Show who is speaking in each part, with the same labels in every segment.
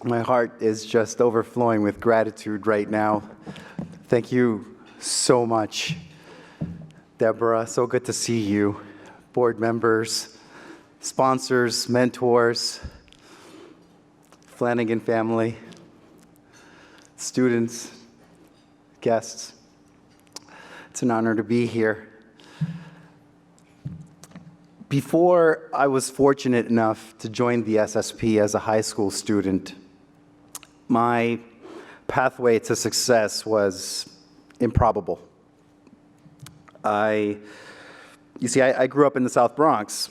Speaker 1: My heart is just overflowing with gratitude right now. Thank you so much, Deborah. So good to see you. Board members, sponsors, mentors, Flanagan family, students, guests. It's an honor to be here. Before I was fortunate enough to join the SSP as a high school student, my pathway to success was improbable. I grew up in the South Bronx,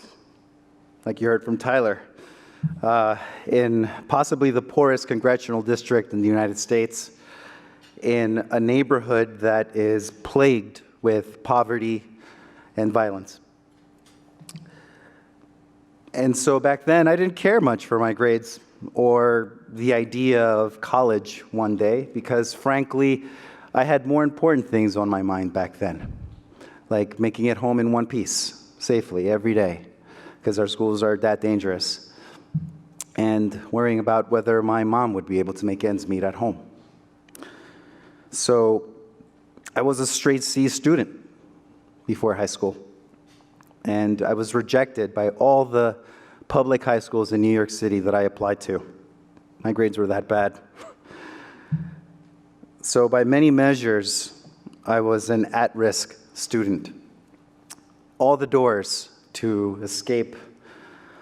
Speaker 1: like you heard from Tyler, in possibly the poorest congressional district in the United States, in a neighborhood that is plagued with poverty and violence. And so back then, I didn't care much for my grades or the idea of college one day because, frankly, I had more important things on my mind back then, like making it home in one piece safely every day because our schools are that dangerous, and worrying about whether my mom would be able to make ends meet at home. So I was a straight C student before high school. And I was rejected by all the public high schools in New York City that I applied to. My grades were that bad. So by many measures, I was an at-risk student. All the doors to escape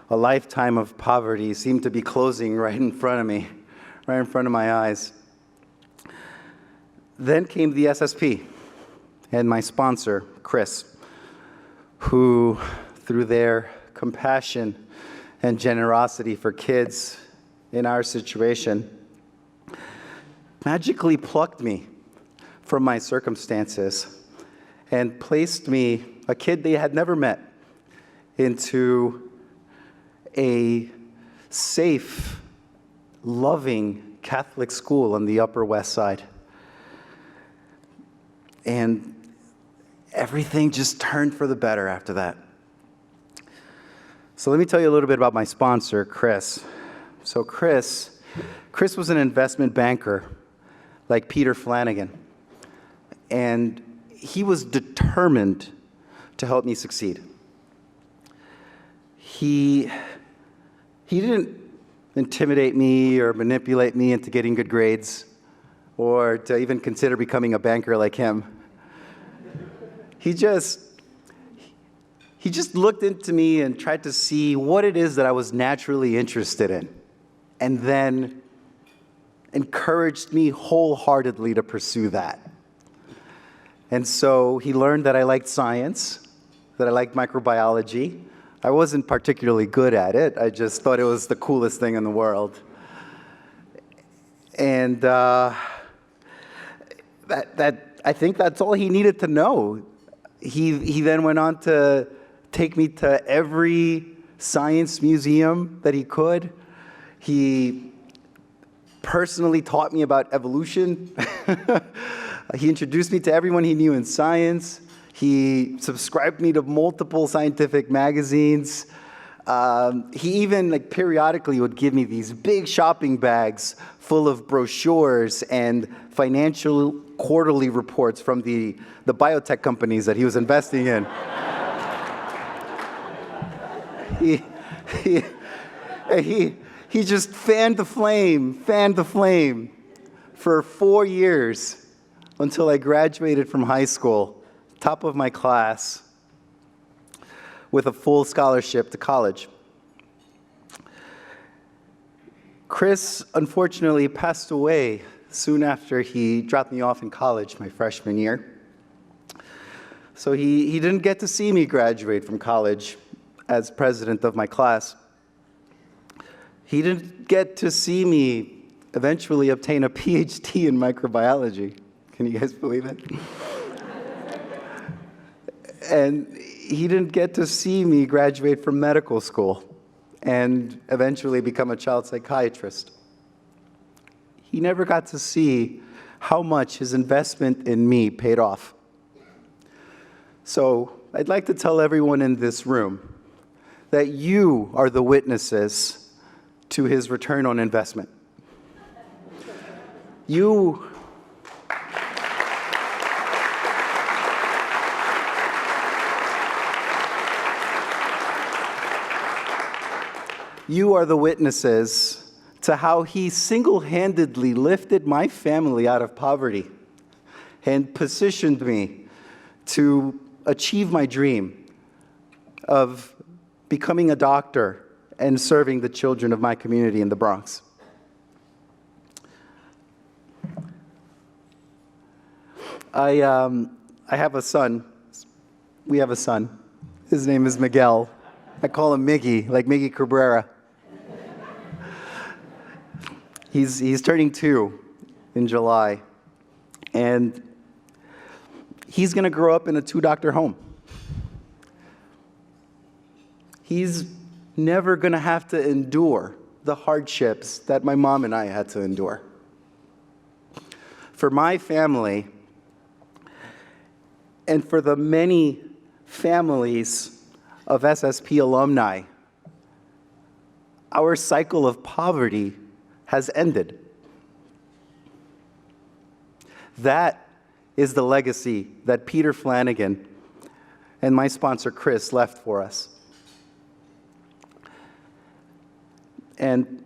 Speaker 1: a lifetime of poverty seemed to be closing right in front of me, right in front of my eyes. Then came the SSP and my sponsor, Chris, who, through their compassion and generosity for kids in our situation, magically plucked me from my circumstances and placed me, a kid they had never met, into a safe, loving Catholic school on the Upper West Side. And everything just turned for the better after that. So let me tell you a little bit about my sponsor, Chris. So Chris was an investment banker like Peter Flanagan, and he was determined to help me succeed. He didn't intimidate me or manipulate me into getting good grades or to even consider becoming a banker like him. He just looked into me and tried to see what it is that I was naturally interested in, and then encouraged me wholeheartedly to pursue that. And so he learned that I liked science, that I liked microbiology. I wasn't particularly good at it. I just thought it was the coolest thing in the world. And I think that's all he needed to know. He then went on to take me to every science museum that he could. He personally taught me about evolution. He introduced me to everyone he knew in science. He subscribed me to multiple scientific magazines. He even periodically would give me these big shopping bags full of brochures and financial quarterly reports from the biotech companies that he was investing in. He just fanned the flame for 4 years until I graduated from high school, top of my class, with a full scholarship to college. Chris, unfortunately, passed away soon after he dropped me off in college my freshman year. So he didn't get to see me graduate from college as president of my class. He didn't get to see me eventually obtain a PhD in microbiology. Can you guys believe it? And he didn't get to see me graduate from medical school and eventually become a child psychiatrist. He never got to see how much his investment in me paid off. So I'd like to tell everyone in this room that you are the witnesses to his return on investment. You are the witnesses to how he single-handedly lifted my family out of poverty and positioned me to achieve my dream of becoming a doctor and serving the children of my community in the Bronx. I have a son. We have a son. His name is Miguel. I call him Miggy, like Miggy Cabrera. He's turning 2 in July, and he's going to grow up in a 2-doctor home. He's never going to have to endure the hardships that my mom and I had to endure. For my family, and for the many families of SSP alumni, our cycle of poverty has ended. That is the legacy that Peter Flanagan and my sponsor Chris left for us. And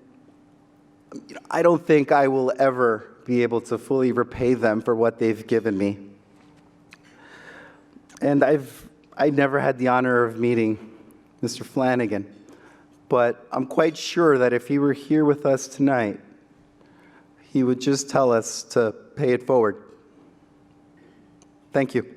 Speaker 1: I don't think I will ever be able to fully repay them for what they've given me. And I never had the honor of meeting Mr. Flanagan, but I'm quite sure that if he were here with us tonight, he would just tell us to pay it forward. Thank you.